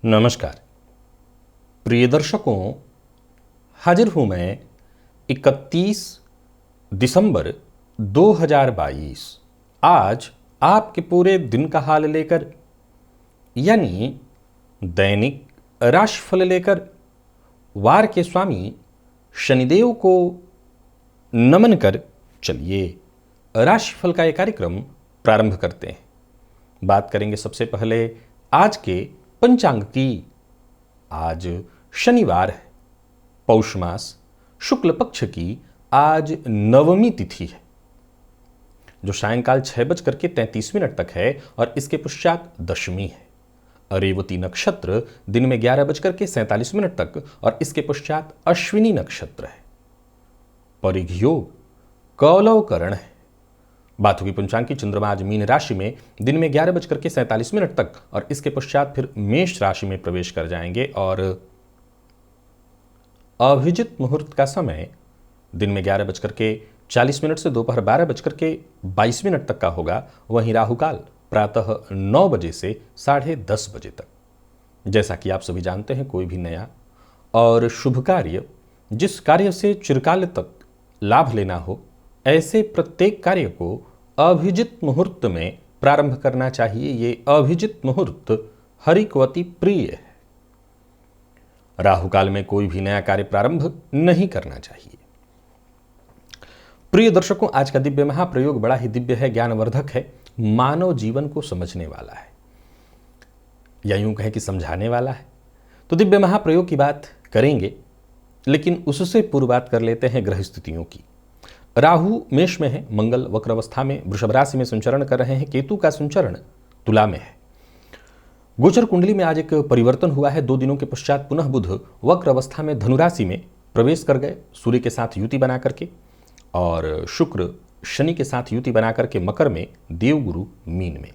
नमस्कार प्रिय दर्शकों, हाजिर हूं मैं 31 दिसंबर 2022 आज आपके पूरे दिन का हाल लेकर, यानी दैनिक राशिफल लेकर वार के स्वामी शनिदेव को नमन कर चलिए राशिफल का यह कार्यक्रम प्रारंभ करते हैं। बात करेंगे सबसे पहले आज के पंचांग की। आज शनिवार है, पौष मास शुक्ल पक्ष की आज नवमी तिथि है, जो सायंकाल 6:33 तक है और इसके पश्चात दशमी है। रेवती नक्षत्र दिन में 11:47 तक और इसके पश्चात अश्विनी नक्षत्र है। परिघ योग कौलव करण है। बाथुकी पंचांग की चंद्रमा आज मीन राशि में दिन में 11:47 तक और इसके पश्चात फिर मेष राशि में प्रवेश कर जाएंगे और अभिजित मुहूर्त का समय दिन में 11:40 से दोपहर 12:22 तक का होगा। वहीं राहुकाल प्रातः 9 बजे से 10:30 बजे तक। जैसा कि आप सभी जानते हैं, कोई भी नया और शुभ कार्य जिस कार्य से चिरकाल तक लाभ लेना हो, ऐसे प्रत्येक कार्य को अभिजित मुहूर्त में प्रारंभ करना चाहिए। ये अभिजित मुहूर्त हरिकवती प्रिय है। राहुकाल में कोई भी नया कार्य प्रारंभ नहीं करना चाहिए। प्रिय दर्शकों, आज का दिव्य महाप्रयोग बड़ा ही दिव्य है, ज्ञानवर्धक है, मानव जीवन को समझने वाला है, या यूं कहें कि समझाने वाला है। तो दिव्य महाप्रयोग की बात करेंगे, लेकिन उससे पूर्व बात कर लेते हैं ग्रह स्थितियों की। राहु मेष में है, मंगल वक्र अवस्था में वृषभ राशि में संचरण कर रहे हैं, केतु का संचरण तुला में है। गोचर कुंडली में आज एक परिवर्तन हुआ है। 2 दिनों के पश्चात पुनः बुध वक्र अवस्था में धनु राशि में प्रवेश कर गए, सूर्य के साथ युति बना करके, और शुक्र शनि के साथ युति बना करके मकर में, देवगुरु मीन में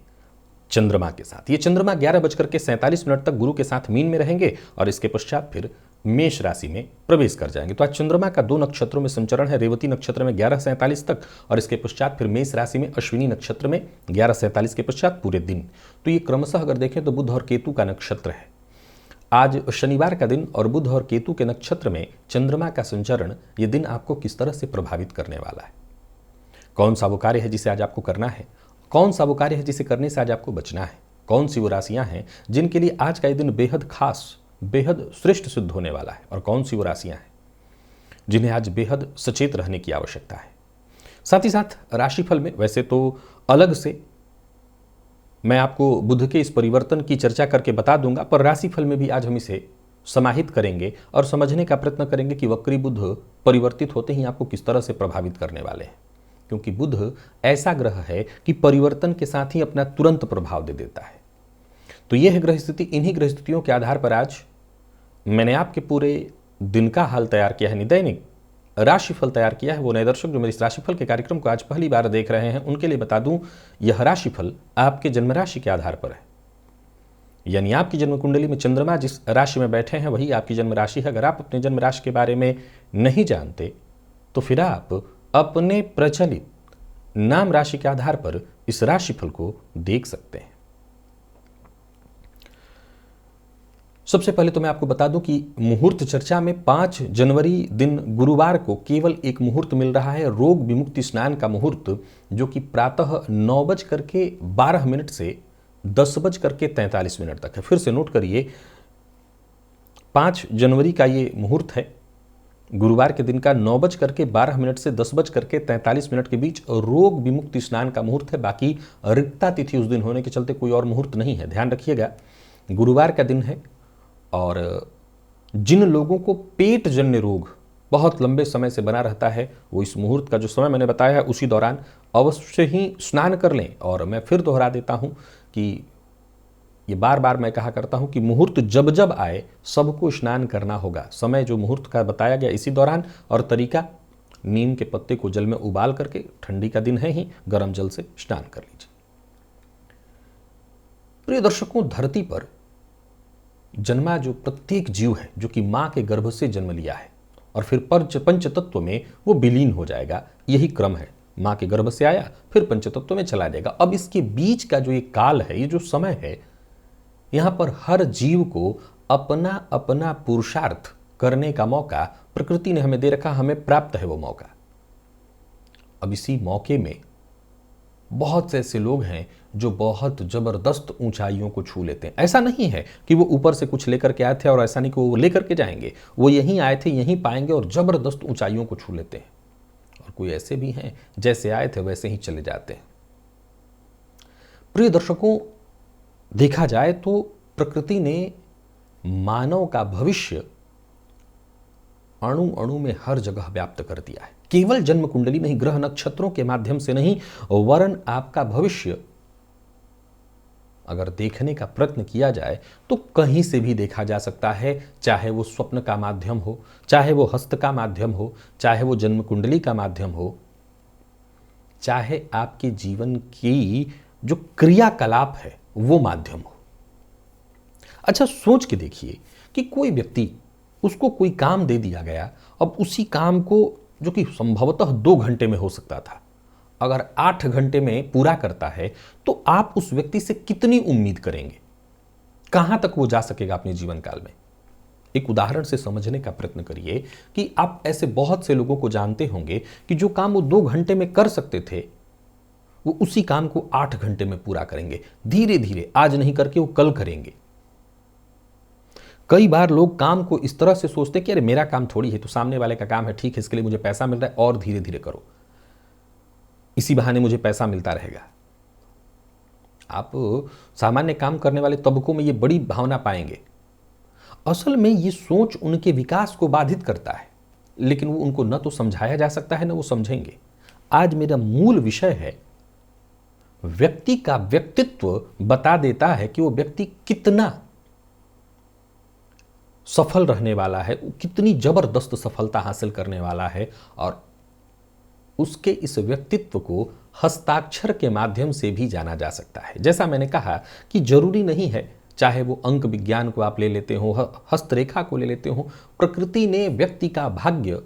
चंद्रमा के साथ। ये चंद्रमा 11:47 तक गुरु के साथ मीन में रहेंगे और इसके पश्चात फिर मेष राशि में प्रवेश कर जाएंगे। तो आज चंद्रमा का 2 नक्षत्रों में संचरण है, रेवती नक्षत्र में 11:47 तक और इसके पश्चात फिर मेष राशि में अश्विनी नक्षत्र में 11:47 के पश्चात पूरे दिन। तो ये क्रमशः अगर देखें तो बुध और केतु का नक्षत्र है। आज शनिवार का दिन और बुध और केतु के नक्षत्र में चंद्रमा का संचरण, ये दिन आपको किस तरह से प्रभावित करने वाला है, कौन सा वो कार्य है जिसे आज आपको करना है, कौन सा वो कार्य है जिसे करने से आज आपको बचना है, कौन सी वो राशियां हैं जिनके लिए आज का ये दिन बेहद खास, बेहद श्रेष्ठ सिद्ध होने वाला है, और कौन सी वो राशियां हैं जिन्हें आज बेहद सचेत रहने की आवश्यकता है। साथ ही साथ राशिफल में वैसे तो अलग से मैं आपको बुध के इस परिवर्तन की चर्चा करके बता दूंगा, पर राशिफल में भी आज हम इसे समाहित करेंगे और समझने का प्रयत्न करेंगे कि वक्री बुध परिवर्तित होते ही आपको किस तरह से प्रभावित करने वाले हैं। क्योंकि बुध ऐसा ग्रह है कि परिवर्तन के साथ ही अपना तुरंत प्रभाव दे देता है। तो यह है ग्रह स्थिति। इन्हीं ग्रह स्थितियों के आधार पर आज मैंने आपके पूरे दिन का हाल तैयार किया है, दैनिक राशिफल तैयार किया है। वो नए दर्शक जो मेरे इस राशिफल के कार्यक्रम को आज पहली बार देख रहे हैं, उनके लिए बता दूं, यह राशिफल आपके जन्म राशि के आधार पर है। यानी आपकी जन्म कुंडली में चंद्रमा जिस राशि में बैठे हैं वही आपकी जन्म राशि है। अगर आप अपने जन्म राशि के बारे में नहीं जानते तो फिर आप अपने प्रचलित नाम राशि के आधार पर इस राशिफल को देख सकते हैं। सबसे पहले तो मैं आपको बता दूं कि मुहूर्त चर्चा में 5 जनवरी दिन गुरुवार को केवल एक मुहूर्त मिल रहा है, रोग विमुक्ति स्नान का मुहूर्त, जो कि प्रातः 9:12 से 10:43 तक है। फिर से नोट करिए, 5 जनवरी का ये मुहूर्त है, गुरुवार के दिन का 9:12 से 10:43 के बीच रोग विमुक्ति स्नान का मुहूर्त है। बाकी रिक्ता तिथि उस दिन होने के चलते कोई और मुहूर्त नहीं है, ध्यान रखिएगा। गुरुवार का दिन है और जिन लोगों को पेट जन्य रोग बहुत लंबे समय से बना रहता है, वो इस मुहूर्त का जो समय मैंने बताया है उसी दौरान अवश्य ही स्नान कर लें। और मैं फिर दोहरा देता हूं कि ये बार बार मैं कहा करता हूं कि मुहूर्त जब जब आए सबको स्नान करना होगा। समय जो मुहूर्त का बताया गया इसी दौरान, और तरीका नीम के पत्ते को जल में उबाल करके, ठंडी का दिन है ही, गर्म जल से स्नान कर लीजिए। प्रिय दर्शकों, धरती पर जन्मा जो प्रत्येक जीव है, जो कि मां के गर्भ से जन्म लिया है और फिर पंच तत्व में वो विलीन हो जाएगा, यही क्रम है। मां के गर्भ से आया, फिर पंचतत्व में चला जाएगा। अब इसके बीच का जो ये काल है, ये जो समय है, यहां पर हर जीव को अपना अपना पुरुषार्थ करने का मौका प्रकृति ने हमें दे रखा, हमें प्राप्त है वो मौका। अब इसी मौके में बहुत से ऐसे लोग हैं जो बहुत जबरदस्त ऊंचाइयों को छू लेते हैं। ऐसा नहीं है कि वो ऊपर से कुछ लेकर के आए थे, और ऐसा नहीं कि वो लेकर के जाएंगे, वो यहीं आए थे, यहीं पाएंगे और जबरदस्त ऊंचाइयों को छू लेते हैं। और कोई ऐसे भी हैं जैसे आए थे वैसे ही चले जाते हैं। प्रिय दर्शकों, देखा जाए तो प्रकृति ने मानव का भविष्य अणु अणु में हर जगह व्याप्त कर दिया है। केवल जन्म कुंडली नहीं, ग्रह नक्षत्रों के माध्यम से नहीं, वरन आपका भविष्य अगर देखने का प्रयत्न किया जाए तो कहीं से भी देखा जा सकता है। चाहे वो स्वप्न का माध्यम हो, चाहे वो हस्त का माध्यम हो, चाहे वो जन्म कुंडली का माध्यम हो, चाहे आपके जीवन की जो क्रियाकलाप है वो माध्यम हो। अच्छा, सोच के देखिए कि कोई व्यक्ति, उसको कोई काम दे दिया गया, अब उसी काम को, जो कि संभवतः 2 घंटे में हो सकता था, अगर 8 घंटे में पूरा करता है, तो आप उस व्यक्ति से कितनी उम्मीद करेंगे? कहां तक वो जा सकेगा अपने जीवन काल में? एक उदाहरण से समझने का प्रयत्न करिए कि आप ऐसे बहुत से लोगों को जानते होंगे कि जो काम वो 2 घंटे में कर सकते थे, वो उसी काम को 8 घंटे में पूरा करेंगे। धीरे धीरे, आज नहीं करके वो कल करेंगे। कई बार लोग काम को इस तरह से सोचते कि अरे मेरा काम थोड़ी है, तो सामने वाले का काम है, ठीक है, इसके लिए मुझे पैसा मिल रहा है और धीरे धीरे करो, इसी बहाने मुझे पैसा मिलता रहेगा। आप सामान्य काम करने वाले तबकों में ये बड़ी भावना पाएंगे। असल में ये सोच उनके विकास को बाधित करता है, लेकिन वो उनको न तो समझाया जा सकता है, न वो समझेंगे। आज मेरा मूल विषय है, व्यक्ति का व्यक्तित्व बता देता है कि वो व्यक्ति कितना सफल रहने वाला है, कितनी जबरदस्त सफलता हासिल करने वाला है, और उसके इस व्यक्तित्व को हस्ताक्षर के माध्यम से भी जाना जा सकता है। जैसा मैंने कहा कि जरूरी नहीं है, चाहे वो अंक विज्ञान को आप ले लेते हो, हस्तरेखा को ले लेते हो, प्रकृति ने व्यक्ति का भाग्य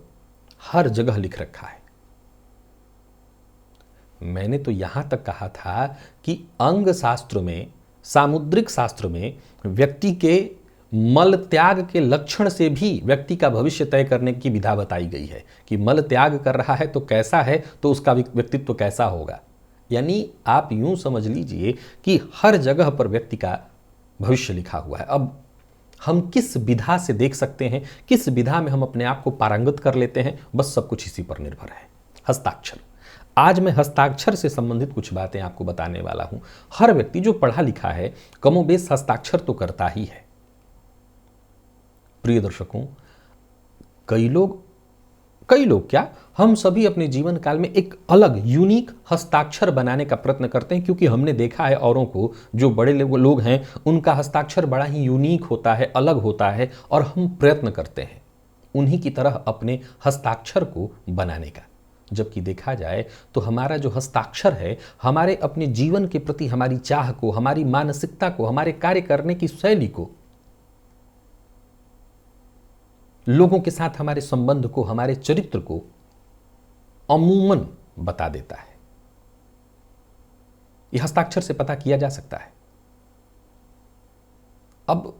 हर जगह लिख रखा है। मैंने तो यहां तक कहा था कि अंग शास्त्र में, सामुद्रिक शास्त्र में व्यक्ति के मल त्याग के लक्षण से भी व्यक्ति का भविष्य तय करने की विधा बताई गई है कि मल त्याग कर रहा है तो कैसा है, तो उसका व्यक्तित्व कैसा होगा। यानी आप यूं समझ लीजिए कि हर जगह पर व्यक्ति का भविष्य लिखा हुआ है। अब हम किस विधा से देख सकते हैं, किस विधा में हम अपने आप को पारंगत कर लेते हैं, बस सब कुछ इसी पर निर्भर है। हस्ताक्षर। आज मैं हस्ताक्षर से संबंधित कुछ बातें आपको बताने वाला हूं। हर व्यक्ति जो पढ़ा लिखा है, कमोबेश हस्ताक्षर तो करता ही है। प्रिय दर्शकों, कई लोग क्या, हम सभी अपने जीवन काल में एक अलग यूनिक हस्ताक्षर बनाने का प्रयत्न करते हैं, क्योंकि हमने देखा है औरों को, जो बड़े लोग हैं, उनका हस्ताक्षर बड़ा ही यूनिक होता है, अलग होता है, और हम प्रयत्न करते हैं उन्हीं की तरह अपने हस्ताक्षर को बनाने का। जबकि देखा जाए तो हमारा जो हस्ताक्षर है, हमारे अपने जीवन के प्रति हमारी चाह को, हमारी मानसिकता को, हमारे कार्य करने की शैली को, लोगों के साथ हमारे संबंध को, हमारे चरित्र को अमूमन बता देता है। यह हस्ताक्षर से पता किया जा सकता है। अब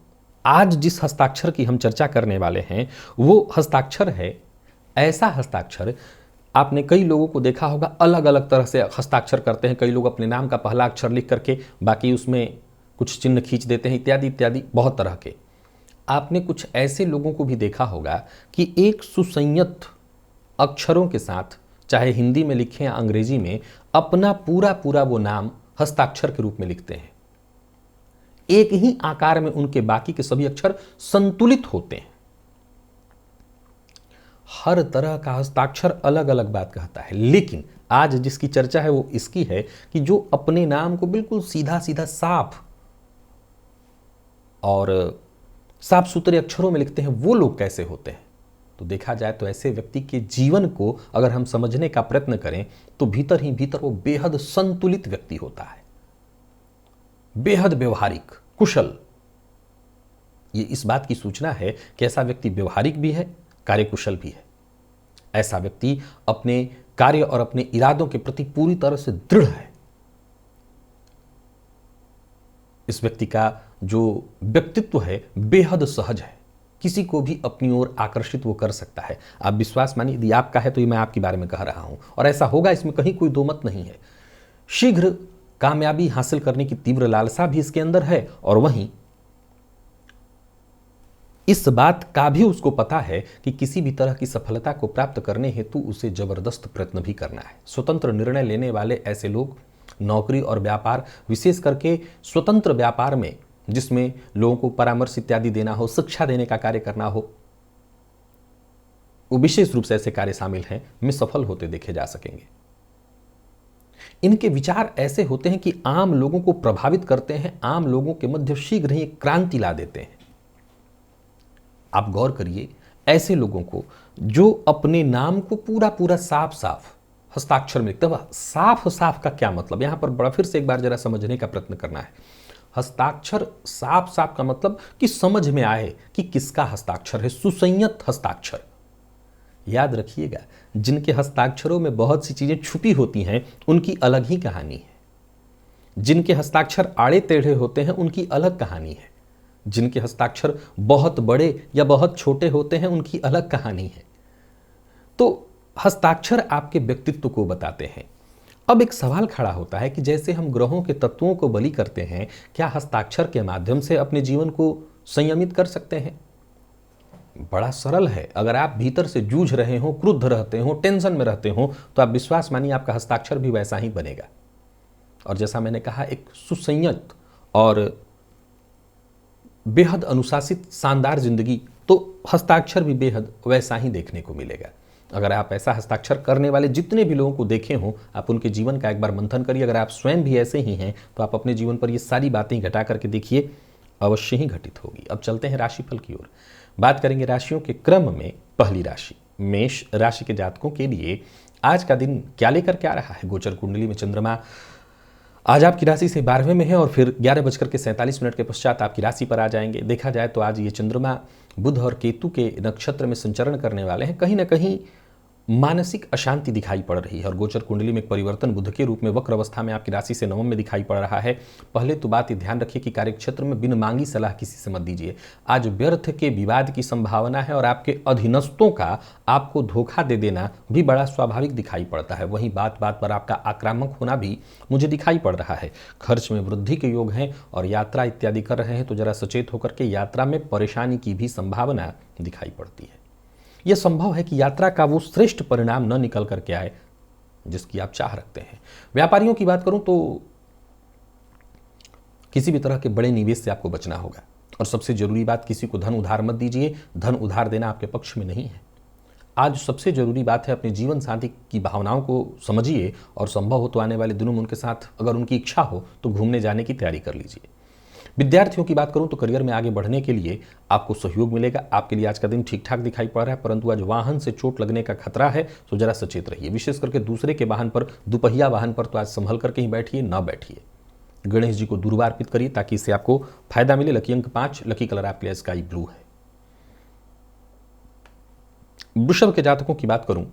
आज जिस हस्ताक्षर की हम चर्चा करने वाले हैं, वो हस्ताक्षर है, ऐसा हस्ताक्षर, आपने कई लोगों को देखा होगा अलग अलग तरह से हस्ताक्षर करते हैं। कई लोग अपने नाम का पहला अक्षर लिख करके बाकी उसमें कुछ चिन्ह खींच देते हैं, इत्यादि इत्यादि, बहुत तरह के। आपने कुछ ऐसे लोगों को भी देखा होगा कि एक सुसंयत अक्षरों के साथ, चाहे हिंदी में लिखें या अंग्रेजी में, अपना पूरा वो नाम हस्ताक्षर के रूप में लिखते हैं। एक ही आकार में उनके बाकी के सभी अक्षर संतुलित होते हैं। हर तरह का हस्ताक्षर अलग अलग बात कहता है, लेकिन आज जिसकी चर्चा है वो इसकी है कि जो अपने नाम को बिल्कुल सीधा सीधा साफ और साफ सुथरे अक्षरों में लिखते हैं, वो लोग कैसे होते हैं। तो देखा जाए तो ऐसे व्यक्ति के जीवन को अगर हम समझने का प्रयत्न करें तो भीतर ही भीतर वो बेहद संतुलित व्यक्ति होता है, बेहद व्यवहारिक, कुशल। ये इस बात की सूचना है कि ऐसा व्यक्ति व्यवहारिक भी है, कार्यकुशल भी है। ऐसा व्यक्ति अपने कार्य और अपने इरादों के प्रति पूरी तरह से दृढ़ है। इस व्यक्ति का जो व्यक्तित्व है बेहद सहज है, किसी को भी अपनी ओर आकर्षित वो कर सकता है। आप विश्वास मानिए, यदि आपका है तो ये मैं आपके बारे में कह रहा हूं, और ऐसा होगा, इसमें कहीं कोई दो मत नहीं है। शीघ्र कामयाबी हासिल करने की तीव्र लालसा भी इसके अंदर है, और वहीं इस बात का भी उसको पता है कि किसी भी तरह की सफलता को प्राप्त करने हेतु उसे जबरदस्त प्रयत्न भी करना है। स्वतंत्र निर्णय लेने वाले ऐसे लोग नौकरी और व्यापार, विशेष करके स्वतंत्र व्यापार में, जिसमें लोगों को परामर्श इत्यादि देना हो, शिक्षा देने का कार्य करना हो, वो विशेष रूप से ऐसे कार्य शामिल हैं, में सफल होते देखे जा सकेंगे। इनके विचार ऐसे होते हैं कि आम लोगों को प्रभावित करते हैं, आम लोगों के मध्य शीघ्र ही क्रांति ला देते हैं। आप गौर करिए ऐसे लोगों को जो अपने नाम को पूरा पूरा साफ साफ हस्ताक्षर में लिखते हैं। साफ साफ का क्या मतलब, यहां पर बड़ा फिर से एक बार जरा समझने का प्रयत्न करना है। हस्ताक्षर साफ साफ का मतलब कि समझ में आए कि किसका हस्ताक्षर है, सुसंयत हस्ताक्षर। याद रखिएगा, जिनके हस्ताक्षरों में बहुत सी चीजें छुपी होती हैं उनकी अलग ही कहानी है। जिनके हस्ताक्षर आड़े टेढ़े होते हैं उनकी अलग कहानी है। जिनके हस्ताक्षर बहुत बड़े या बहुत छोटे होते हैं उनकी अलग कहानी है। तो हस्ताक्षर आपके व्यक्तित्व को बताते हैं। अब एक सवाल खड़ा होता है कि जैसे हम ग्रहों के तत्वों को बलि करते हैं, क्या हस्ताक्षर के माध्यम से अपने जीवन को संयमित कर सकते हैं? बड़ा सरल है। अगर आप भीतर से जूझ रहे हो, क्रुद्ध रहते हो, टेंशन में रहते हो, तो आप विश्वास मानिए आपका हस्ताक्षर भी वैसा ही बनेगा। और जैसा मैंने कहा, एक सुसंयत और बेहद अनुशासित शानदार जिंदगी, तो हस्ताक्षर भी बेहद वैसा ही देखने को मिलेगा। अगर आप ऐसा हस्ताक्षर करने वाले जितने भी लोगों को देखे हों, आप उनके जीवन का एक बार मंथन करिए। अगर आप स्वयं भी ऐसे ही हैं तो आप अपने जीवन पर ये सारी बातें घटा करके देखिए, अवश्य ही घटित होगी। अब चलते हैं राशिफल की ओर। बात करेंगे राशियों के क्रम में। पहली राशि मेष राशि के जातकों के लिए आज का दिन क्या लेकर के आ रहा है। गोचर कुंडली में चंद्रमा आज आपकी राशि से 12वें में है और फिर 11:47 के पश्चात आपकी राशि पर आ जाएंगे। देखा जाए तो आज ये चंद्रमा बुध और केतु के नक्षत्र में संचरण करने वाले हैं। कहीं ना कहीं मानसिक अशांति दिखाई पड़ रही है और गोचर कुंडली में एक परिवर्तन बुध के रूप में वक्र अवस्था में आपकी राशि से 9 में दिखाई पड़ रहा है। पहले तो बात ये ध्यान रखिए कि कार्यक्षेत्र में बिन मांगी सलाह किसी से मत दीजिए। आज व्यर्थ के विवाद की संभावना है और आपके अधीनस्थों का आपको धोखा दे देना भी बड़ा स्वाभाविक दिखाई पड़ता है। वहीं बात बात पर आपका आक्रामक होना भी मुझे दिखाई पड़ रहा है। खर्च में वृद्धि के योग हैं और यात्रा इत्यादि कर रहे हैं तो जरा सचेत होकर के यात्रा में परेशानी की भी संभावना दिखाई पड़ती है। यह संभव है कि यात्रा का वो श्रेष्ठ परिणाम न निकल करके आए जिसकी आप चाह रखते हैं। व्यापारियों की बात करूं तो किसी भी तरह के बड़े निवेश से आपको बचना होगा और सबसे जरूरी बात, किसी को धन उधार मत दीजिए। धन उधार देना आपके पक्ष में नहीं है। आज सबसे जरूरी बात है अपने जीवन साथी की भावनाओं को समझिए और संभव हो तो आने वाले दिनों में उनके साथ अगर उनकी इच्छा हो तो घूमने जाने की तैयारी कर लीजिए। विद्यार्थियों की बात करूं तो करियर में आगे बढ़ने के लिए आपको सहयोग मिलेगा। आपके लिए आज का दिन ठीक ठाक दिखाई पड़ रहा है, परंतु आज वाहन से चोट लगने का खतरा है, तो जरा सचेत रहिए। विशेष करके दूसरे के वाहन पर, दुपहिया वाहन पर तो आज संभल करके ही बैठिए, ना बैठिए। गणेश जी को दुर्वा अर्पित करिए ताकि इससे आपको फायदा मिले। लकी अंक 5, लकी कलर आपके लिए स्काई ब्लू है। वृषभ के जातकों की बात करूं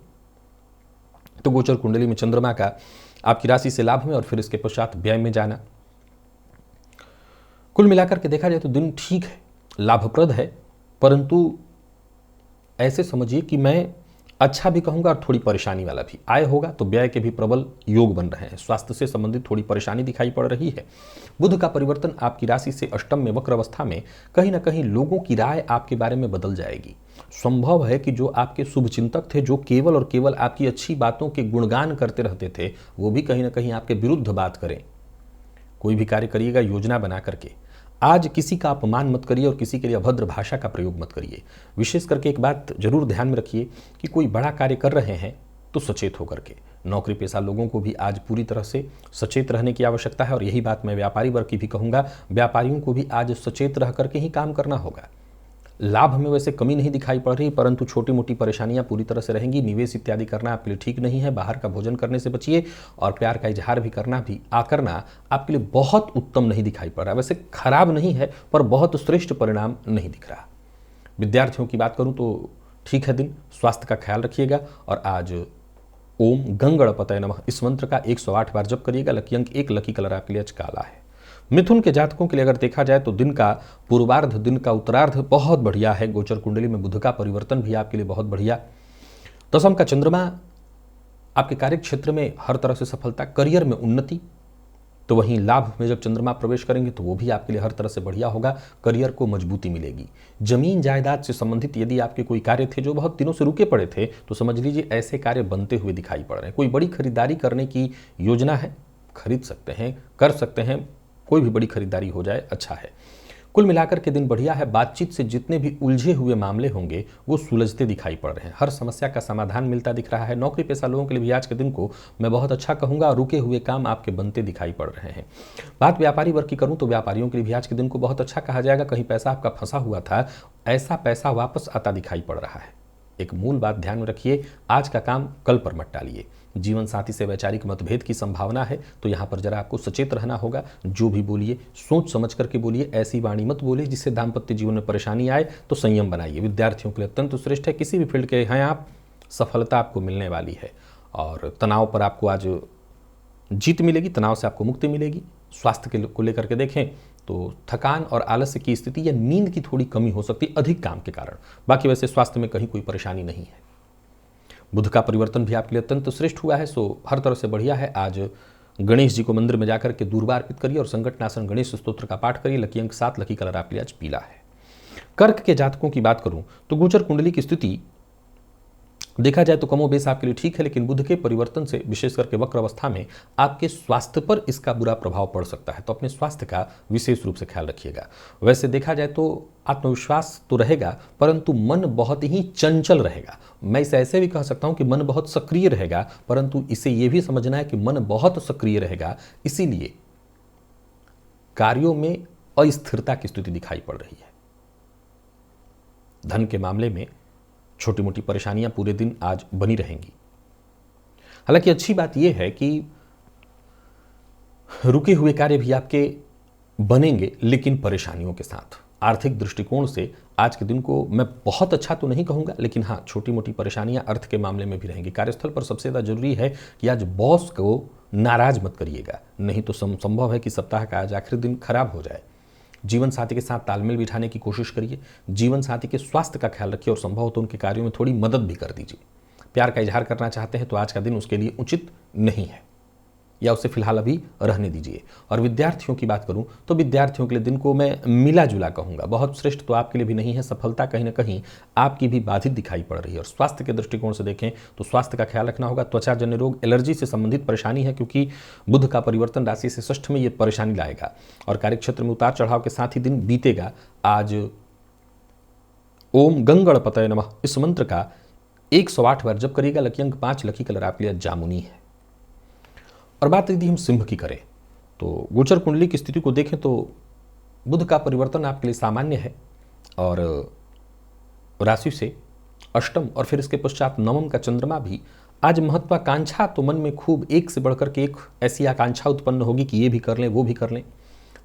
तो गोचर कुंडली में चंद्रमा का आपकी राशि से लाभ में और फिर इसके पश्चात व्यय में जाना। कुल मिलाकर के देखा जाए तो दिन ठीक है, लाभप्रद है, परंतु ऐसे समझिए कि मैं अच्छा भी कहूंगा और थोड़ी परेशानी वाला भी। आय होगा तो व्यय के भी प्रबल योग बन रहे हैं। स्वास्थ्य से संबंधित थोड़ी परेशानी दिखाई पड़ रही है। बुध का परिवर्तन आपकी राशि से अष्टम में वक्र अवस्था में कहीं ना कहीं लोगों की राय आपके बारे में बदल जाएगी। संभव है कि जो आपके शुभचिंतक थे, जो केवल और केवल आपकी अच्छी बातों के गुणगान करते रहते थे, वो भी कहीं ना कहीं आपके विरुद्ध बात करें। कोई भी कार्य करिएगा योजना बना करके। आज किसी का अपमान मत करिए और किसी के लिए अभद्र भाषा का प्रयोग मत करिए। विशेष करके एक बात जरूर ध्यान में रखिए कि कोई बड़ा कार्य कर रहे हैं तो सचेत होकर के, नौकरी पेशा लोगों को भी आज पूरी तरह से सचेत रहने की आवश्यकता है और यही बात मैं व्यापारी वर्ग की भी कहूँगा। व्यापारियों को भी आज सचेत रह करके ही काम करना होगा। लाभ में वैसे कमी नहीं दिखाई पड़ रही, परंतु छोटी मोटी परेशानियां पूरी तरह से रहेंगी। निवेश इत्यादि करना आपके लिए ठीक नहीं है। बाहर का भोजन करने से बचिए और प्यार का इजहार भी करना आपके लिए बहुत उत्तम नहीं दिखाई पड़ रहा। वैसे खराब नहीं है, पर बहुत श्रेष्ठ परिणाम नहीं दिख रहा। विद्यार्थियों की बात करूं तो ठीक है दिन, स्वास्थ्य का ख्याल रखिएगा और आज ओम गंगणपतये नमः इस मंत्र का 108 बार जप करिएगा। लकी अंक 1, लकी कलर आपके लिए आज काला है। मिथुन के जातकों के लिए अगर देखा जाए तो दिन का पूर्वार्ध, दिन का उत्तरार्ध बहुत बढ़िया है। गोचर कुंडली में बुध का परिवर्तन भी आपके लिए बहुत बढ़िया। दशम का चंद्रमा आपके कार्य क्षेत्र में हर तरह से सफलता, करियर में उन्नति, तो वहीं लाभ में जब चंद्रमा प्रवेश करेंगे तो वो भी आपके लिए हर तरह से बढ़िया होगा। करियर को मजबूती मिलेगी। जमीन जायदाद से संबंधित यदि आपके कोई कार्य थे जो बहुत दिनों से रुके पड़े थे, तो समझ लीजिए ऐसे कार्य बनते हुए दिखाई पड़ रहे हैं। कोई बड़ी खरीदारी करने की योजना है, खरीद सकते हैं, कर सकते हैं। कोई भी बड़ी खरीदारी हो जाए अच्छा है। कुल मिलाकर के दिन बढ़िया है। बातचीत से जितने भी उलझे हुए मामले होंगे वो सुलझते दिखाई पड़ रहे हैं। हर समस्या का समाधान मिलता दिख रहा है। नौकरी पेशा लोगों के लिए भी आज के दिन को मैं बहुत अच्छा कहूंगा। रुके हुए काम आपके बनते दिखाई पड़ रहे हैं। बात व्यापारी वर्ग की करूं तो व्यापारियों के लिए भी आज के दिन को बहुत अच्छा कहा जाएगा। कहीं पैसा आपका फंसा हुआ था, ऐसा पैसा वापस आता दिखाई पड़ रहा है। एक मूल बात ध्यान में रखिए, आज का काम कल पर मत टालिए। जीवन साथी से वैचारिक मतभेद की संभावना है, तो यहाँ पर जरा आपको सचेत रहना होगा। जो भी बोलिए सोच समझ करके बोलिए, ऐसी वाणी मत बोलिए जिससे दाम्पत्य जीवन में परेशानी आए। तो संयम बनाइए। विद्यार्थियों के लिए अत्यंत श्रेष्ठ है। किसी भी फील्ड के हैं आप, सफलता आपको मिलने वाली है और तनाव पर आपको आज जीत मिलेगी, तनाव से आपको मुक्ति मिलेगी। स्वास्थ्य को लेकर के देखें तो थकान और आलस्य की स्थिति या नींद की थोड़ी कमी हो सकती है अधिक काम के कारण। बाकी वैसे स्वास्थ्य में कहीं कोई परेशानी नहीं है। बुध का परिवर्तन भी आपके लिए अत्यंत श्रेष्ठ हुआ है, सो हर तरह से बढ़िया है। आज गणेश जी को मंदिर में जाकर के दूर्वा अर्पित करिए और संकटनाशन गणेश स्तोत्र का पाठ करिए। लकी अंक 7, लकी कलर आपके लिए आज पीला है। कर्क के जातकों की बात करूं तो गोचर कुंडली की स्थिति देखा जाए तो कमोबेश आपके लिए ठीक है, लेकिन बुध के परिवर्तन से विशेष करके वक्र अवस्था में आपके स्वास्थ्य पर इसका बुरा प्रभाव पड़ सकता है। तो अपने स्वास्थ्य का विशेष रूप से ख्याल रखिएगा। वैसे देखा जाए तो आत्मविश्वास तो रहेगा, परंतु मन बहुत ही चंचल रहेगा। मैं इसे ऐसे भी कह सकता हूं कि मन बहुत सक्रिय रहेगा, परंतु इसे यह भी समझना है कि मन बहुत सक्रिय रहेगा, इसीलिए कार्यों में अस्थिरता की स्थिति दिखाई पड़ रही है। धन के मामले में छोटी मोटी परेशानियां पूरे दिन आज बनी रहेंगी। हालांकि अच्छी बात यह है कि रुके हुए कार्य भी आपके बनेंगे, लेकिन परेशानियों के साथ। आर्थिक दृष्टिकोण से आज के दिन को मैं बहुत अच्छा तो नहीं कहूंगा, लेकिन हाँ, छोटी मोटी परेशानियां अर्थ के मामले में भी रहेंगी। कार्यस्थल पर सबसे ज़्यादा जरूरी है कि आज बॉस को नाराज मत करिएगा, नहीं तो संभव है कि सप्ताह का आज आखिरी दिन खराब हो जाए। जीवन साथी के साथ तालमेल बिठाने की कोशिश करिए। जीवन साथी के स्वास्थ्य का ख्याल रखिए और संभव हो तो उनके कार्यों में थोड़ी मदद भी कर दीजिए। प्यार का इजहार करना चाहते हैं तो आज का दिन उसके लिए उचित नहीं है, या उसे फिलहाल अभी रहने दीजिए। और विद्यार्थियों की बात करूं तो विद्यार्थियों के लिए दिन को मैं मिला जुला कहूंगा। बहुत श्रेष्ठ तो आपके लिए भी नहीं है। सफलता कहीं ना कहीं आपकी भी बाधित दिखाई पड़ रही है। और स्वास्थ्य के दृष्टिकोण से देखें तो स्वास्थ्य का ख्याल रखना होगा। त्वचा जन्य रोग, एलर्जी से संबंधित परेशानी है, क्योंकि बुध का परिवर्तन राशि से षष्ठ में यह परेशानी लाएगा और कार्यक्षेत्र में उतार चढ़ाव के साथ ही दिन बीतेगा। आज ओम गंगणपतये नमः इस मंत्र का 108 बार जप करिएगा। लकी अंक 5, लकी कलर आपके लिए जामुनी है। और बात यदि हम सिंह की करें तो गोचर कुंडली की स्थिति को देखें तो बुध का परिवर्तन आपके लिए सामान्य है और राशि से अष्टम और फिर इसके पश्चात नवम का चंद्रमा भी। आज महत्वाकांक्षा तो मन में खूब एक से बढ़कर के एक ऐसी आकांक्षा उत्पन्न होगी कि ये भी कर लें वो भी कर लें,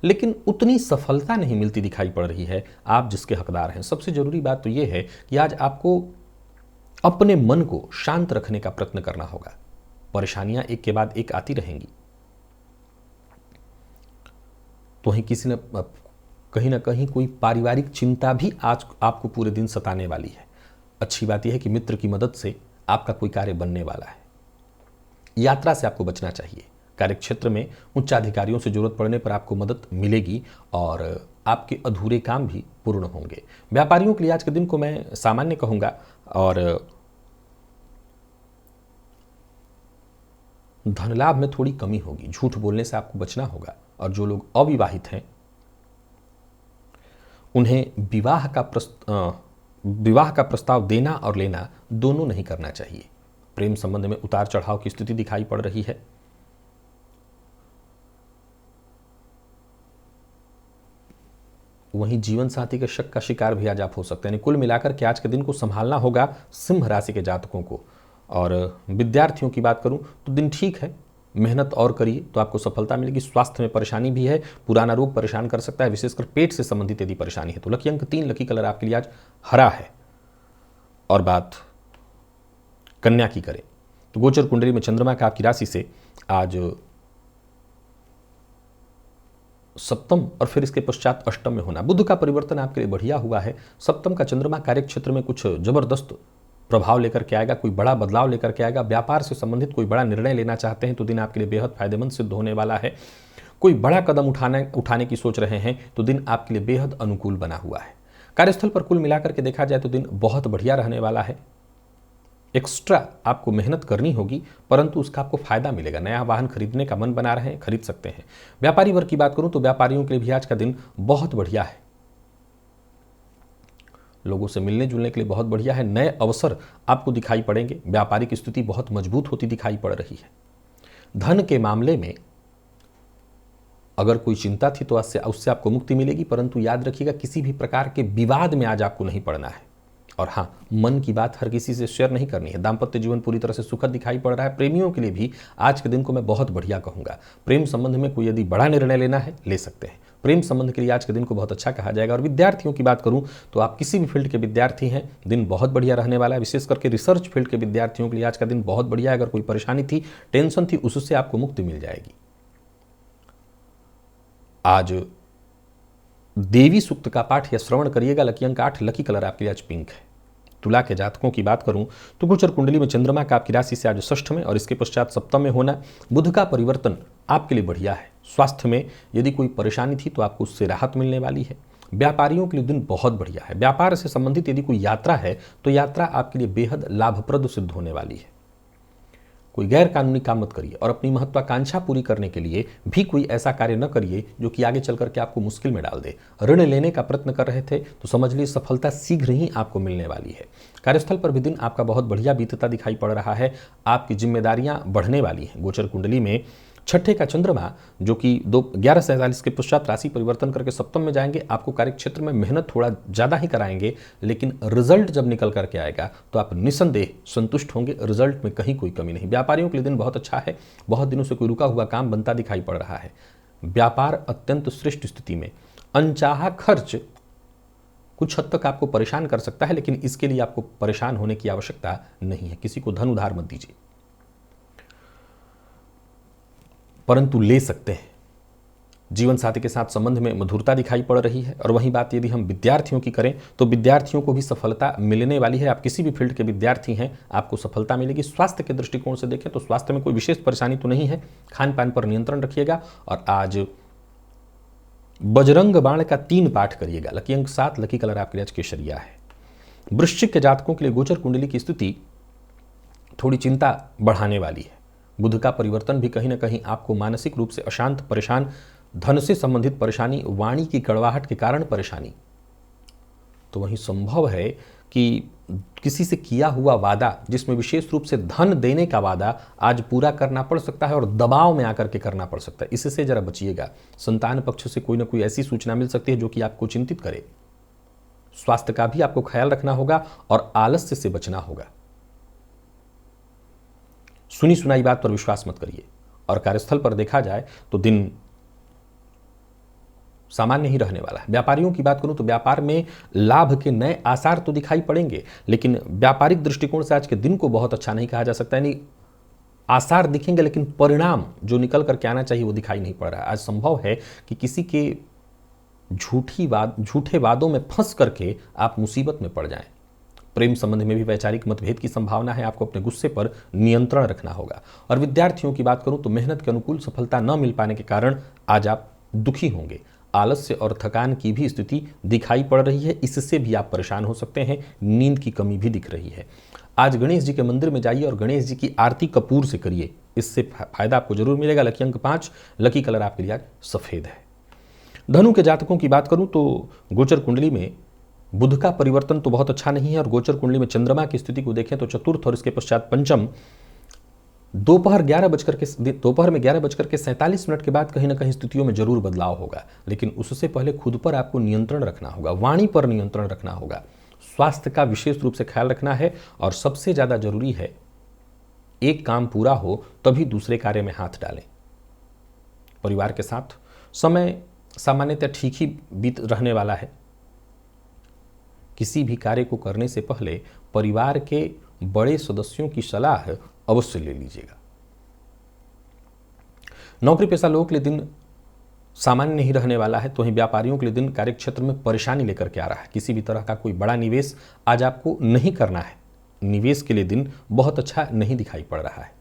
लेकिन उतनी सफलता नहीं मिलती दिखाई पड़ रही है आप जिसके हकदार हैं। सबसे जरूरी बात तो ये है कि आज आपको अपने मन को शांत रखने का प्रयत्न करना होगा। परेशानियां एक के बाद एक आती रहेंगी, तो वहीं किसी न कहीं ना कहीं कोई पारिवारिक चिंता भी आज आपको पूरे दिन सताने वाली है। अच्छी बात यह है कि मित्र की मदद से आपका कोई कार्य बनने वाला है। यात्रा से आपको बचना चाहिए। कार्यक्षेत्र में उच्चाधिकारियों से जरूरत पड़ने पर आपको मदद मिलेगी और आपके अधूरे काम भी पूर्ण होंगे। व्यापारियों के लिए आज के दिन को मैं सामान्य कहूंगा और धन लाभ में थोड़ी कमी होगी। झूठ बोलने से आपको बचना होगा। और जो लोग अविवाहित हैं उन्हें विवाह का प्रस्ताव देना और लेना दोनों नहीं करना चाहिए। प्रेम संबंध में उतार चढ़ाव की स्थिति दिखाई पड़ रही है। वहीं जीवन साथी के शक का शिकार भी आज आप हो सकते हैं। कुल मिलाकर के आज के दिन को संभालना होगा सिंह राशि के जातकों को। और विद्यार्थियों की बात करूं तो दिन ठीक है, मेहनत और करिए तो आपको सफलता मिलेगी। स्वास्थ्य में परेशानी भी है, पुराना रोग परेशान कर सकता है, विशेषकर पेट से संबंधित यदि परेशानी है तो। लकी अंक 3, लकी कलर आपके लिए आज हरा है। और बात कन्या की करें तो गोचर कुंडली में चंद्रमा का आपकी राशि से आज सप्तम और फिर इसके पश्चात अष्टम में होना। बुध का परिवर्तन आपके लिए बढ़िया हुआ है। सप्तम का चंद्रमा कार्य क्षेत्र में कुछ जबरदस्त प्रभाव लेकर के आएगा, कोई बड़ा बदलाव लेकर के आएगा। व्यापार से संबंधित कोई बड़ा निर्णय लेना चाहते हैं तो दिन आपके लिए बेहद फायदेमंद सिद्ध होने वाला है। कोई बड़ा कदम उठाने की सोच रहे हैं तो दिन आपके लिए बेहद अनुकूल बना हुआ है। कार्यस्थल पर कुल मिलाकर के देखा जाए तो दिन बहुत बढ़िया रहने वाला है। एक्स्ट्रा आपको मेहनत करनी होगी परंतु उसका आपको फायदा मिलेगा। नया वाहन खरीदने का मन बना रहे हैं, खरीद सकते हैं। व्यापारी वर्ग की बात करूं तो व्यापारियों के लिए भी आज का दिन बहुत बढ़िया है। लोगों से मिलने जुलने के लिए बहुत बढ़िया है। नए अवसर आपको दिखाई पड़ेंगे। व्यापारिक स्थिति बहुत मजबूत होती दिखाई पड़ रही है। धन के मामले में अगर कोई चिंता थी तो उससे आपको मुक्ति मिलेगी, परंतु याद रखिएगा किसी भी प्रकार के विवाद में आज आपको नहीं पड़ना है। और हाँ, मन की बात हर किसी से शेयर नहीं करनी है। दाम्पत्य जीवन पूरी तरह से सुखद दिखाई पड़ रहा है। प्रेमियों के लिए भी आज के दिन को मैं बहुत बढ़िया कहूंगा। प्रेम संबंध में कोई यदि बड़ा निर्णय लेना है ले सकते हैं। प्रेम संबंध के लिए आज के दिन को बहुत अच्छा कहा जाएगा। और विद्यार्थियों की बात करूं तो आप किसी भी फील्ड के विद्यार्थी हैं, दिन बहुत बढ़िया रहने वाला है। विशेष करके रिसर्च फील्ड के विद्यार्थियों के लिए आज का दिन बहुत बढ़िया है। अगर कोई परेशानी थी, टेंशन थी, उससे आपको मुक्ति मिल जाएगी। आज देवी सूक्त का पाठ या श्रवण करिएगा। लकी अंक 8, लकी कलर आपके लिए आज पिंक है। तुला के जातकों की बात करूं तो गोचर कुंडली में चंद्रमा का आपकी राशि से आज षष्ठ में और इसके पश्चात सप्तम में होना। बुध का परिवर्तन आपके लिए बढ़िया है। स्वास्थ्य में यदि कोई परेशानी थी तो आपको उससे राहत मिलने वाली है। व्यापारियों के लिए दिन बहुत बढ़िया है। व्यापार से संबंधित यदि कोई यात्रा है तो यात्रा आपके लिए बेहद लाभप्रद सिद्ध होने वाली है। कोई गैर कानूनी काम मत करिए और अपनी महत्वाकांक्षा पूरी करने के लिए भी कोई ऐसा कार्य न करिए जो कि आगे चल करके आपको मुश्किल में डाल दे। ऋण लेने का प्रयत्न कर रहे थे तो समझ लीजिए सफलता शीघ्र ही आपको मिलने वाली है। कार्यस्थल पर भी दिन आपका बहुत बढ़िया बीतता दिखाई पड़ रहा है। आपकी जिम्मेदारियां बढ़ने वाली हैं। गोचर कुंडली में छठे का चंद्रमा जो कि 11:47 के पश्चात राशि परिवर्तन करके सप्तम में जाएंगे, आपको कार्यक्षेत्र में मेहनत थोड़ा ज़्यादा ही कराएंगे, लेकिन रिजल्ट जब निकल करके आएगा तो आप निसंदेह संतुष्ट होंगे। रिजल्ट में कहीं कोई कमी नहीं। व्यापारियों के लिए दिन बहुत अच्छा है। बहुत दिनों से कोई रुका हुआ काम बनता दिखाई पड़ रहा है। व्यापार अत्यंत श्रेष्ठ स्थिति में। अनचाहा खर्च कुछ हद तक आपको परेशान कर सकता है, लेकिन इसके लिए आपको परेशान होने की आवश्यकता नहीं है। किसी को धन उधार मत दीजिए, परंतु ले सकते हैं। जीवन साथी के साथ संबंध में मधुरता दिखाई पड़ रही है। और वहीं बात यदि हम विद्यार्थियों की करें तो विद्यार्थियों को भी सफलता मिलने वाली है। आप किसी भी फील्ड के विद्यार्थी हैं, आपको सफलता मिलेगी। स्वास्थ्य के दृष्टिकोण से देखें तो स्वास्थ्य में कोई विशेष परेशानी तो नहीं है। खान पान पर नियंत्रण रखिएगा। और आज बजरंग बाण का 3 पाठ करिएगा। लकी अंक 7, लकी कलर आपके लिए आज केसरिया है। वृश्चिक के जातकों के लिए गोचर कुंडली की स्थिति थोड़ी चिंता बढ़ाने वाली है। बुध का परिवर्तन भी कहीं ना कहीं आपको मानसिक रूप से अशांत, परेशान, धन से संबंधित परेशानी, वाणी की कड़वाहट के कारण परेशानी। तो वहीं संभव है कि किसी से किया हुआ वादा, जिसमें विशेष रूप से धन देने का वादा, आज पूरा करना पड़ सकता है और दबाव में आकर के करना पड़ सकता है। इससे जरा बचिएगा। संतान पक्ष से कोई ना कोई ऐसी सूचना मिल सकती है जो कि आपको चिंतित करे। स्वास्थ्य का भी आपको ख्याल रखना होगा और आलस्य से बचना होगा। सुनी सुनाई बात पर विश्वास मत करिए। और कार्यस्थल पर देखा जाए तो दिन सामान्य ही रहने वाला है। व्यापारियों की बात करूं तो व्यापार में लाभ के नए आसार तो दिखाई पड़ेंगे, लेकिन व्यापारिक दृष्टिकोण से आज के दिन को बहुत अच्छा नहीं कहा जा सकता। यानी आसार दिखेंगे लेकिन परिणाम जो निकल करके आना चाहिए वो दिखाई नहीं पड़ रहा है। आज संभव है कि किसी के झूठे वादों में फंस करके आप मुसीबत में पड़ जाएं। प्रेम संबंध में भी वैचारिक मतभेद की संभावना है। आपको अपने गुस्से पर नियंत्रण रखना होगा। और विद्यार्थियों की बात करूं तो मेहनत के अनुकूल सफलता न मिल पाने के कारण आज आप दुखी होंगे। आलस्य और थकान की भी स्थिति दिखाई पड़ रही है। इससे भी आप परेशान हो सकते हैं। नींद की कमी भी दिख रही है। आज गणेश जी के मंदिर में जाइए और गणेश जी की आरती कपूर से करिए। इससे फायदा आपको जरूर मिलेगा। लकी अंक 5, लकी कलर आपके लिए आज सफेद है। धनु के जातकों की बात करूं तो गोचर कुंडली में बुध का परिवर्तन तो बहुत अच्छा नहीं है और गोचर कुंडली में चंद्रमा की स्थिति को देखें तो चतुर्थ और इसके पश्चात पंचम दोपहर में 11:47 के बाद कहीं ना कहीं स्थितियों में जरूर बदलाव होगा, लेकिन उससे पहले खुद पर आपको नियंत्रण रखना होगा, वाणी पर नियंत्रण रखना होगा, स्वास्थ्य का विशेष रूप से ख्याल रखना है और सबसे ज्यादा जरूरी है एक काम पूरा हो तभी दूसरे कार्य में हाथ डालें। परिवार के साथ समय सामान्यतः ठीक ही बीत रहने वाला है। किसी भी कार्य को करने से पहले परिवार के बड़े सदस्यों की सलाह अवश्य ले लीजिएगा। नौकरी पेशा लोगों के लिए दिन सामान्य नहीं रहने वाला है, तो वहीं व्यापारियों के लिए दिन कार्यक्षेत्र में परेशानी लेकर के आ रहा है। किसी भी तरह का कोई बड़ा निवेश आज आपको नहीं करना है। निवेश के लिए दिन बहुत अच्छा नहीं दिखाई पड़ रहा है।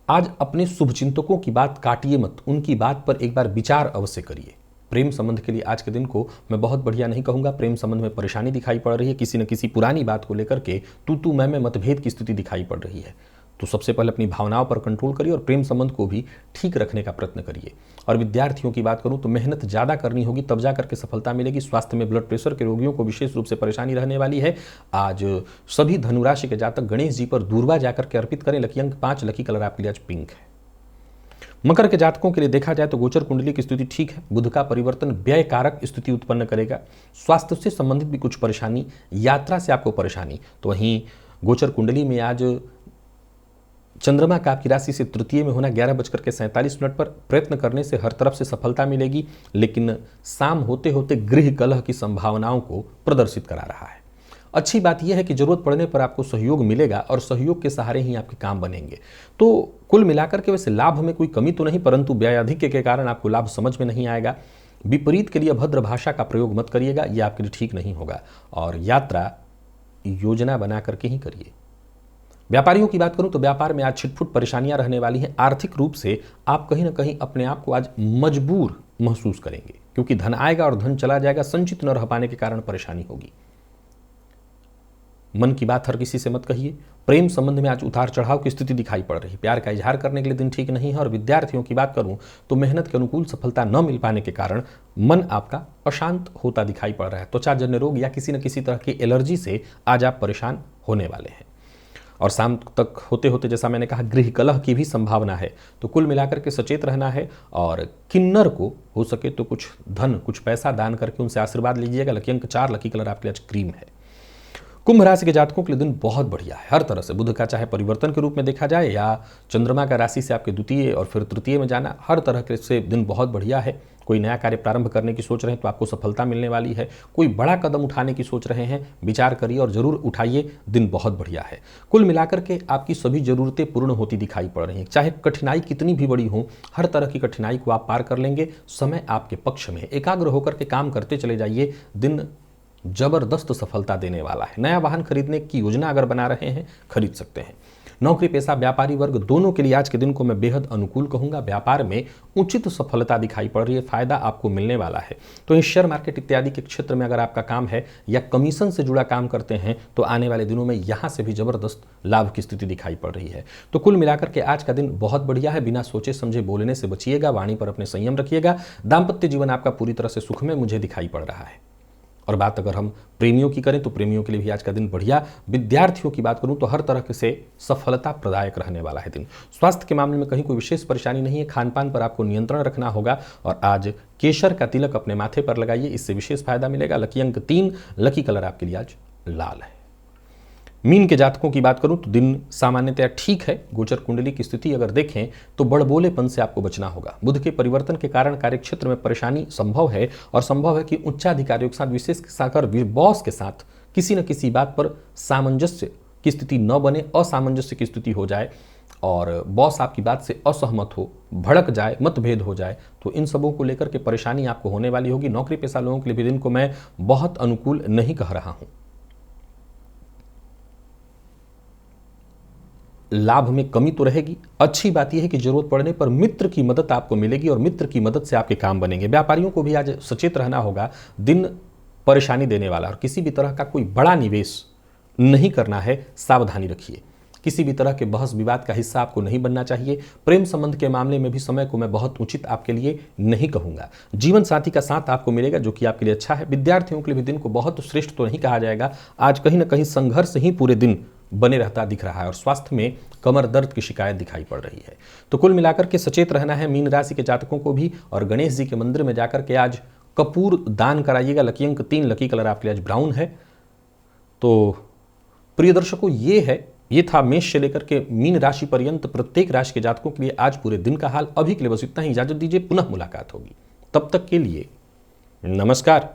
आज अपने शुभचिंतकों की बात काटिए मत, उनकी बात पर एक बार विचार अवश्य करिए। प्रेम संबंध के लिए आज के दिन को मैं बहुत बढ़िया नहीं कहूंगा। प्रेम संबंध में परेशानी दिखाई पड़ रही है, किसी न किसी पुरानी बात को लेकर के तू मैं मतभेद की स्थिति दिखाई पड़ रही है। तो सबसे पहले अपनी भावनाओं पर कंट्रोल करिए और प्रेम संबंध को भी ठीक रखने का प्रयत्न करिए। और विद्यार्थियों की बात करूं तो मेहनत ज़्यादा करनी होगी, तब जा करके सफलता मिलेगी। स्वास्थ्य में ब्लड प्रेशर के रोगियों को विशेष रूप से परेशानी रहने वाली है। आज सभी धनुराशि के जातक गणेश जी पर दूर्वा जाकर के अर्पित करें। लकी अंक 5, लकी कलर आपके लिए आज पिंक है। मकर के जातकों के लिए देखा जाए तो गोचर कुंडली की स्थिति ठीक है। बुध का परिवर्तन व्यय कारक स्थिति उत्पन्न करेगा। स्वास्थ्य से संबंधित भी कुछ परेशानी, यात्रा से आपको परेशानी। तो वहीं गोचर कुंडली में आज चंद्रमा का आपकी राशि से तृतीय में होना 11:47 पर प्रयत्न करने से हर तरफ से सफलता मिलेगी, लेकिन शाम होते होते गृह कलह की संभावनाओं को प्रदर्शित करा रहा है। अच्छी बात यह है कि जरूरत पड़ने पर आपको सहयोग मिलेगा और सहयोग के सहारे ही आपके काम बनेंगे। तो कुल मिलाकर के वैसे लाभ में कोई कमी तो नहीं, परंतु व्ययाधिक्य के कारण आपको लाभ समझ में नहीं आएगा। विपरीत के लिए अभद्र भाषा का प्रयोग मत करिएगा, यह आपके लिए ठीक नहीं होगा। और यात्रा योजना बना करके ही करिए। व्यापारियों की बात करूं तो व्यापार में आज छिटपुट परेशानियां रहने वाली हैं। आर्थिक रूप से आप कहीं ना कहीं अपने आप को आज मजबूर महसूस करेंगे, क्योंकि धन आएगा और धन चला जाएगा। संचित न रह पाने के कारण परेशानी होगी। मन की बात हर किसी से मत कहिए। प्रेम संबंध में आज उतार चढ़ाव की स्थिति दिखाई पड़ रही है। प्यार का इजहार करने के लिए दिन ठीक नहीं है। और विद्यार्थियों की बात करूं तो मेहनत के अनुकूल सफलता न मिल पाने के कारण मन आपका अशांत होता दिखाई पड़ रहा है। त्वचा जन्य रोग या किसी न किसी तरह की एलर्जी से आज आप परेशान होने वाले हैं। और शाम तक होते होते जैसा मैंने कहा गृह कलह की भी संभावना है। तो कुल मिलाकर के सचेत रहना है और किन्नर को हो सके तो कुछ धन, कुछ पैसा दान करके उनसे आशीर्वाद लीजिएगा। लकी अंक 4, लकी कलर आपके लिए आज क्रीम है। कुंभ राशि के जातकों के लिए दिन बहुत बढ़िया है। हर तरह से बुध का चाहे परिवर्तन के रूप में देखा जाए या चंद्रमा का राशि से आपके द्वितीय और फिर तृतीय में जाना, हर तरह से दिन बहुत बढ़िया है। कोई नया कार्य प्रारंभ करने की सोच रहे हैं तो आपको सफलता मिलने वाली है। कोई बड़ा कदम उठाने की सोच रहे हैं, विचार करिए और जरूर उठाइए, दिन बहुत बढ़िया है। कुल मिलाकर के आपकी सभी जरूरतें पूर्ण होती दिखाई पड़ रही हैं। चाहे कठिनाई कितनी भी बड़ी हो, हर तरह की कठिनाई को आप पार कर लेंगे। समय आपके पक्ष में, एकाग्र होकर के काम करते चले जाइए। दिन जबरदस्त सफलता देने वाला है। नया वाहन खरीदने की योजना अगर बना रहे हैं, खरीद सकते हैं। नौकरी पेशा व्यापारी वर्ग दोनों के लिए आज के दिन को मैं बेहद अनुकूल कहूंगा। व्यापार में उचित सफलता दिखाई पड़ रही है, फायदा आपको मिलने वाला है। तो इस शेयर मार्केट इत्यादि के क्षेत्र में अगर आपका काम है या कमीशन से जुड़ा काम करते हैं तो आने वाले दिनों में यहां से भी जबरदस्त लाभ की स्थिति दिखाई पड़ रही है। तो कुल मिलाकर के आज का दिन बहुत बढ़िया है। बिना सोचे समझे बोलने से बचिएगा, वाणी पर अपने संयम रखिएगा। दाम्पत्य जीवन आपका पूरी तरह से सुख में मुझे दिखाई पड़ रहा है। और बात अगर हम प्रेमियों की करें तो प्रेमियों के लिए भी आज का दिन बढ़िया। विद्यार्थियों की बात करूं तो हर तरह से सफलता प्रदायक रहने वाला है दिन। स्वास्थ्य के मामले में कहीं कोई विशेष परेशानी नहीं है। खानपान पर आपको नियंत्रण रखना होगा और आज केसर का तिलक अपने माथे पर लगाइए, इससे विशेष फायदा मिलेगा। लकी अंक 3, लकी कलर आपके लिए आज लाल है। मीन के जातकों की बात करूं तो दिन सामान्यतया ठीक है। गोचर कुंडली की स्थिति अगर देखें तो बड़बोलेपन से आपको बचना होगा। बुध के परिवर्तन के कारण कार्यक्षेत्र में परेशानी संभव है और संभव है कि उच्चाधिकारियों के साथ, विशेष साकर बॉस के साथ किसी न किसी बात पर सामंजस्य की स्थिति न बने, असामंजस्य की स्थिति हो जाए और बॉस आपकी बात से असहमत हो, भड़क जाए, मतभेद हो जाए, तो इन सबों को लेकर के परेशानी आपको होने वाली होगी। नौकरी पेशा लोगों के लिए भी दिन को मैं बहुत अनुकूल नहीं कह रहा हूं। लाभ में कमी तो रहेगी। अच्छी बात यह है कि जरूरत पड़ने पर मित्र की मदद आपको मिलेगी और मित्र की मदद से आपके काम बनेंगे। व्यापारियों को भी आज सचेत रहना होगा, दिन परेशानी देने वाला और किसी भी तरह का कोई बड़ा निवेश नहीं करना है, सावधानी रखिए। किसी भी तरह के बहस विवाद का हिस्सा आपको नहीं बनना चाहिए। प्रेम संबंध के मामले में भी समय को मैं बहुत उचित आपके लिए नहीं कहूंगा। जीवन साथी का साथ आपको मिलेगा जो कि आपके लिए अच्छा है। विद्यार्थियों के लिए भी दिन को बहुत श्रेष्ठ तो नहीं कहा जाएगा। आज कहीं ना कहीं संघर्ष ही पूरे दिन बने रहता दिख रहा है और स्वास्थ्य में कमर दर्द की शिकायत दिखाई पड़ रही है। तो कुल मिलाकर के सचेत रहना है मीन राशि के जातकों को भी। और गणेश जी के मंदिर में जाकर के आज कपूर दान कराइएगा। लकी अंक 3, लकी कलर आपके लिए आज ब्राउन है। तो प्रिय दर्शकों, ये था मेष से लेकर के मीन राशि पर्यंत प्रत्येक राशि के जातकों के लिए आज पूरे दिन का हाल। अभी के लिए बस इतना ही। इजाजत दीजिए, पुनः मुलाकात होगी। तब तक के लिए नमस्कार।